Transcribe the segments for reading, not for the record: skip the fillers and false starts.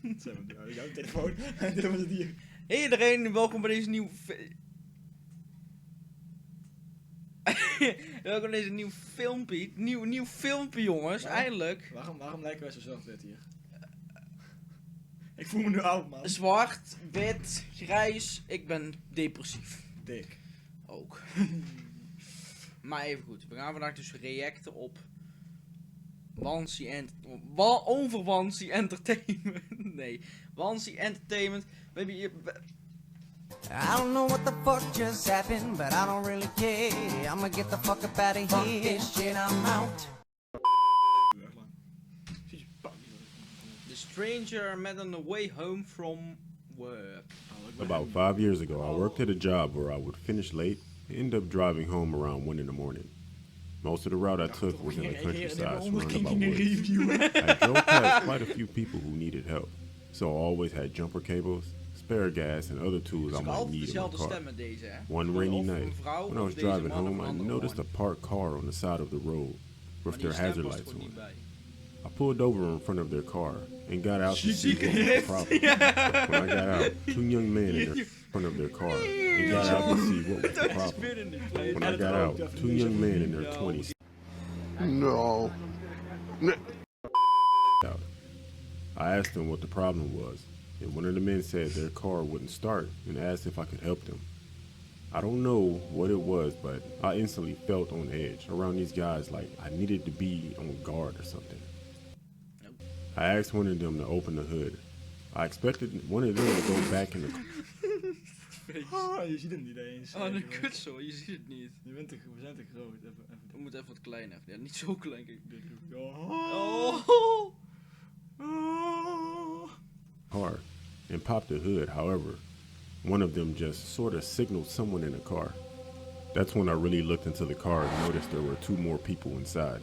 Jouw telefoon. Dit was het hier. Hey iedereen, welkom bij deze nieuwe... welkom bij deze nieuw filmpje. Nieuw filmpje, jongens. Eindelijk. Waarom lijken wij zo zwart-wit hier? Ik voel me nu oud, man. Zwart, wit, grijs. Ik ben depressief. Dik. Ook. Maar even goed. We gaan vandaag dus reacten op... over Wansie Entertainment. Nee. Wansie Entertainment. We hebben hier... I don't know what the fuck just happened, but I don't really care. I'ma get the fuck up out of here. This shit, I'm out. The stranger met on the way home from work. About 5 years ago, I worked at a job where I would finish late and end up driving home around 1 in the morning. Most of the route I took was in the countryside surrounded by woods. I drove past quite a few people who needed help, so I always had jumper cables, spare gas, and other tools I might need in my car. One rainy night, when I was driving home, I noticed a parked car on the side of the road with their hazard lights on. I pulled over in front of their car and got out to see what was the problem. When I got out, 2 young men in front of their car and got out to see what was the problem. When I got out, 2 young men in their 20s. No. I asked them what the problem was, and one of the men said their car wouldn't start and asked if I could help them. I don't know what it was, but I instantly felt on edge around these guys, like I needed to be on guard or something. I asked one of them to open the hood. I expected one of them to go back in the Oh, je ziet hem niet eens. Oh, de kutsel, je ziet het niet. We zijn te groot. We moeten even wat kleiner. Ja, niet zo klein. Kijk. Oh. car and popped the hood. However, one of them just sort of signaled someone in the car. That's when I really looked into the car and noticed there were 2 more people inside.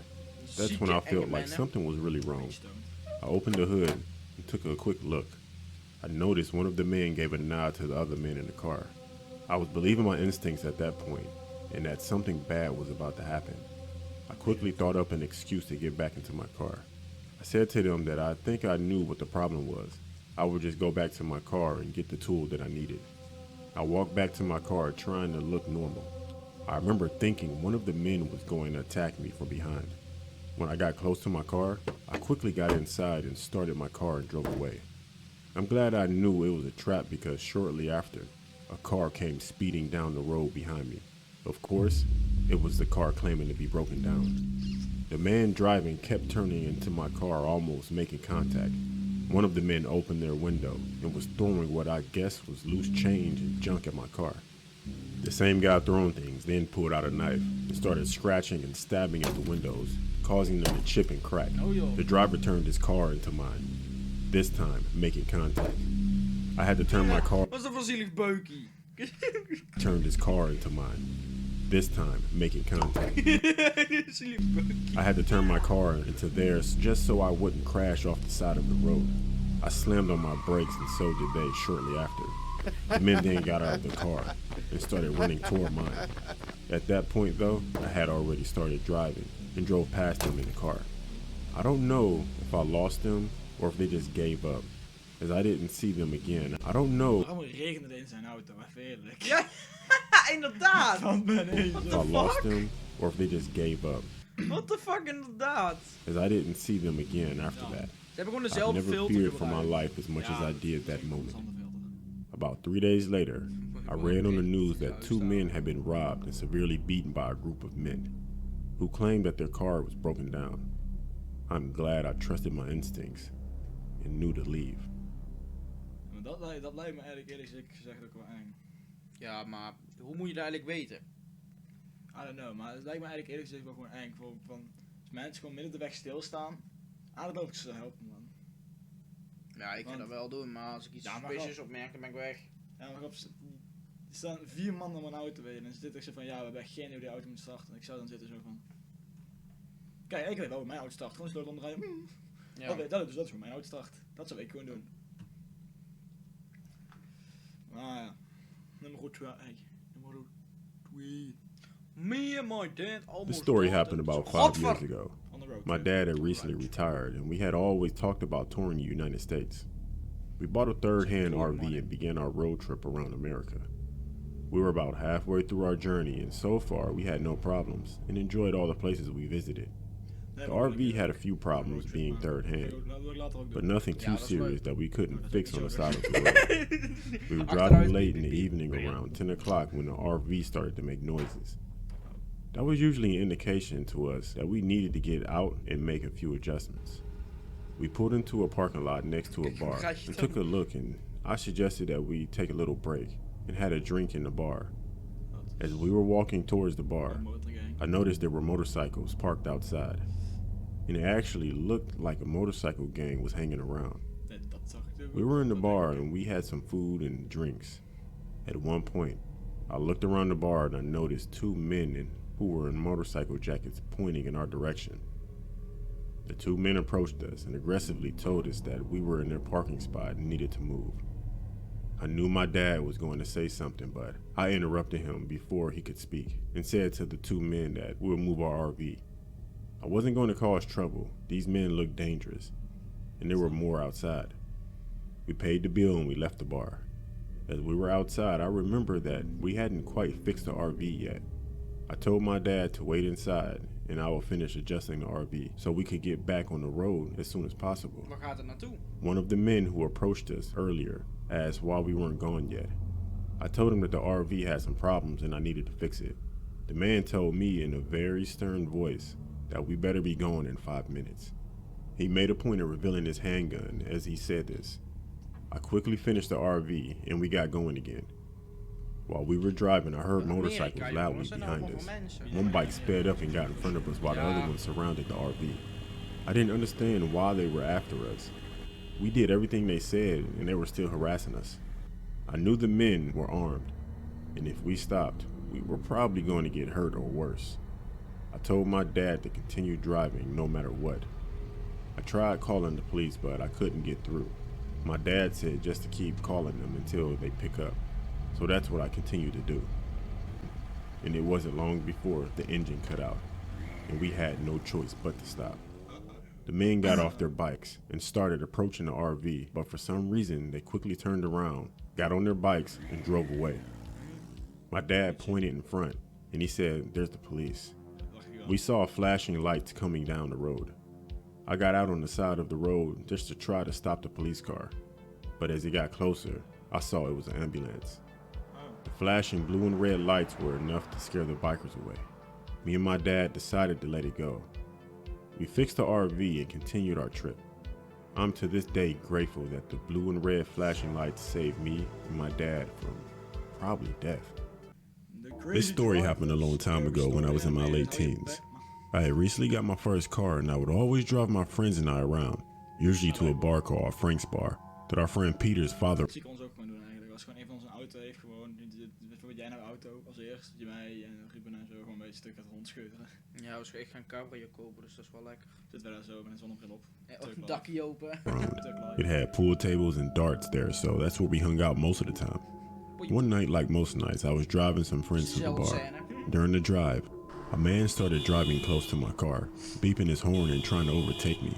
That's when I felt like something was really wrong. I opened the hood and took a quick look. I noticed one of the men gave a nod to the other men in the car. I was believing my instincts at that point and that something bad was about to happen. I quickly thought up an excuse to get back into my car. I said to them that I think I knew what the problem was. I would just go back to my car and get the tool that I needed. I walked back to my car trying to look normal. I remember thinking one of the men was going to attack me from behind. When I got close to my car, I quickly got inside and started my car and drove away. I'm glad I knew it was a trap because shortly after, a car came speeding down the road behind me. Of course, it was the car claiming to be broken down. The man driving kept turning into my car, almost making contact. One of the men opened their window and was throwing what I guess was loose change and junk at my car. The same guy throwing things then pulled out a knife and started scratching and stabbing at the windows, causing them to chip and crack. The driver turned his car into mine, this time making contact. I had to turn my car. Wat is dat voor zielig beukie? Turned his car into mine, this time making contact. I had to turn my car into theirs just so I wouldn't crash off the side of the road. I slammed on my brakes and so did they shortly after. The men then got out of the car and started running toward mine. At that point though, I had already started driving and drove past them in the car. I don't know if I lost them or if they just gave up, as I didn't see them again. I don't know. Waarom regende het in zijn auto? Even eerlijk. Ja, inderdaad. If I lost them or if they just gave up. What the fuck, inderdaad. As I didn't see them again after that. Ze hebben gewoon I dezelfde never filter feared for my gebruikt. life as much as I did that moment. About 3 days later, I read on the news that 2 men had been robbed and severely beaten by a group of men who claimed that their car was broken down. I'm glad I trusted my instincts and knew to leave. Dat lijkt me eigenlijk eerlijk gezegd ook wel eng. Ja, maar hoe moet je dat eigenlijk weten? I don't know, maar het lijkt me eigenlijk eerlijk gezegd wel gewoon eng. Van, als mensen gewoon midden op de weg stilstaan, dan hoef ik ze te helpen, man. Ja, ik ga dat wel doen, maar als ik iets suspicious opmerk, dan ben ik weg. Ja, maar er staan 4 man om een auto te weten en ze zitten zo van, ja, we hebben echt geen idee hoe die auto moet starten. En ik zou dan zitten zo van, kijk, ik weet wel hoe mijn auto start, gewoon sleutel omdraaien. Ja. Dat is hoe mijn auto start. Dat zou ik gewoon doen. Maar ja, nummer 2. Me and my dad almost. This story happened about 5 years ago. On the road. My dad had recently retired, and we had always talked about touring the United States. We bought a third-hand RV and began our road trip around America. We were about halfway through our journey, and so far we had no problems and enjoyed all the places we visited. The RV had a few problems being third-hand, but nothing too serious that we couldn't fix on the side of the road. We were driving late in the evening around 10 o'clock when the RV started to make noises. That was usually an indication to us that we needed to get out and make a few adjustments. We pulled into a parking lot next to a bar and took a look, and I suggested that we take a little break and had a drink in the bar. As we were walking towards the bar, I noticed there were motorcycles parked outside, and it actually looked like a motorcycle gang was hanging around. We were in the bar and we had some food and drinks. At one point, I looked around the bar and I noticed two men who were in motorcycle jackets pointing in our direction. The two men approached us and aggressively told us that we were in their parking spot and needed to move. I knew my dad was going to say something, but I interrupted him before he could speak and said to the two men that we'll move our RV. I wasn't going to cause trouble. These men looked dangerous, and there were more outside. We paid the bill and we left the bar. As we were outside, I remember that we hadn't quite fixed the RV yet. I told my dad to wait inside and I will finish adjusting the RV so we could get back on the road as soon as possible. Waar gaat het naartoe? One of the men who approached us earlier asked why we weren't gone yet. I told him that the RV had some problems and I needed to fix it. The man told me in a very stern voice that we better be going in 5 minutes. He made a point of revealing his handgun as he said this. I quickly finished the RV and we got going again. While we were driving, I heard motorcycles loudly behind us. One bike sped up and got in front of us while the other one surrounded the RV. I didn't understand why they were after us. We did everything they said and they were still harassing us. I knew the men were armed, and if we stopped, we were probably going to get hurt or worse. I told my dad to continue driving no matter what. I tried calling the police, but I couldn't get through. My dad said just to keep calling them until they pick up. So that's what I continued to do. And it wasn't long before the engine cut out, and we had no choice but to stop. The men got off their bikes and started approaching the RV, but for some reason they quickly turned around, got on their bikes, and drove away. My dad pointed in front, and he said, "There's the police." We saw flashing lights coming down the road. I got out on the side of the road just to try to stop the police car, but as it got closer, I saw it was an ambulance. The flashing blue and red lights were enough to scare the bikers away. Me and my dad decided to let it go. We fixed the RV and continued our trip. I'm to this day grateful that the blue and red flashing lights saved me and my dad from probably death. This story happened a long time ago when I was in my late teens. I had recently got my first car and I would always drive my friends and I around, usually to a bar called Frank's Bar, that our friend Peter's father. Ik ons ook gewoon doen eigenlijk. Als gewoon een van ons een auto heeft, gewoon, bijvoorbeeld jij naar de auto als eerst, je mij en Ruben en zo gewoon een beetje stuk uit rondscheutelen. Ja, we gaan een cabrio kopen, dus dat is wel lekker. Zitten we daar zo met een zonnebril op. Een dakje open. It had pool tables and darts there, so that's where we hung out most of the time. One night, like most nights, I was driving some friends to the bar. During the drive, a man started driving close to my car, beeping his horn and trying to overtake me.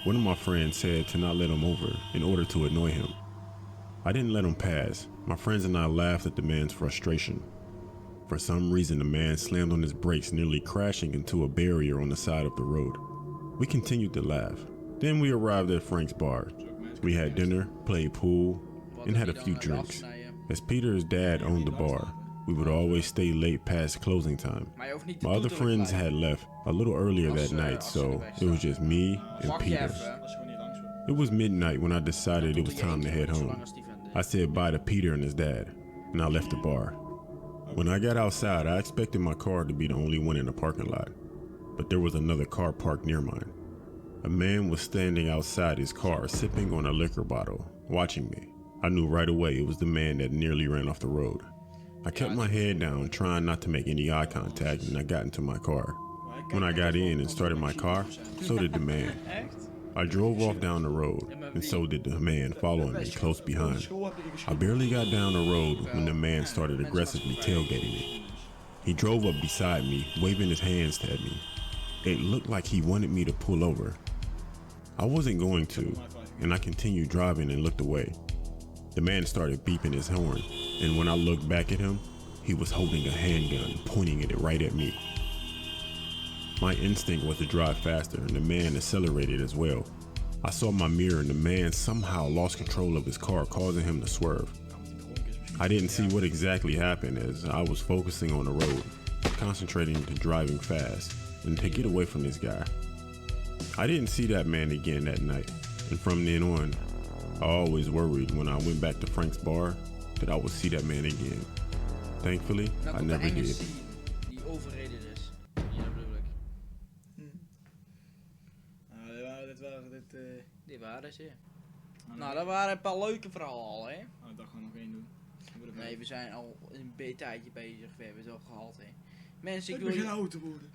One of my friends said to not let him over in order to annoy him. I didn't let him pass. My friends and I laughed at the man's frustration. For some reason, the man slammed on his brakes, nearly crashing into a barrier on the side of the road. We continued to laugh. Then we arrived at Frank's Bar. We had dinner, played pool, and had a few drinks. As Peter's dad owned the bar, we would always stay late past closing time. My other friends had left a little earlier that night, so it was just me and Peter. It was midnight when I decided it was time to head home. I said bye to Peter and his dad, and I left the bar. When I got outside, I expected my car to be the only one in the parking lot, but there was another car parked near mine. A man was standing outside his car, sipping on a liquor bottle, watching me. I knew right away it was the man that nearly ran off the road. I kept my head down, trying not to make any eye contact, and I got into my car. When I got in and started my car, so did the man. I drove off down the road, and so did the man following me close behind. I barely got down the road when the man started aggressively tailgating me. He drove up beside me, waving his hands at me. It looked like he wanted me to pull over. I wasn't going to, and I continued driving and looked away. The man started beeping his horn, and when I looked back at him, he was holding a handgun, pointing it right at me. My instinct was to drive faster, and the man accelerated as well. I saw my mirror, and the man somehow lost control of his car, causing him to swerve. I didn't see what exactly happened as I was focusing on the road, concentrating to driving fast and to get away from this guy. I didn't see that man again that night, and from then on, I always worried when I went back to Frank's bar that I would see that man again. Thankfully, I never did. Die overreden is. Ja, dat bedoel ik. Die waren ze. Nou, dat waren een paar leuke verhalen, hè. Ik dacht gewoon nog één doen. Nee, we zijn al een tijdje bezig. We hebben het al gehad, hè. Mensen, Ik wil geen auto worden.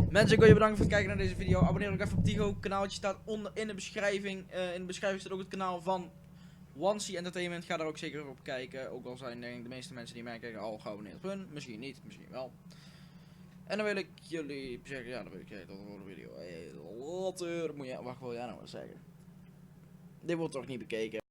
Mensen, ik wil je bedanken voor het kijken naar deze video. Abonneer ook even op Tigo. Het kanaaltje staat onder in de beschrijving. In de beschrijving staat ook het kanaal van Wansie Entertainment. Ga daar ook zeker op kijken. Ook al zijn denk ik de meeste mensen die mij kijken al geabonneerd op hun. Misschien niet, misschien wel. En dan wil ik jullie zeggen, ja, dan wil ik tot de volgende video. Later. Moet je, wacht, wil jij nou wat zeggen? Dit wordt toch niet bekeken?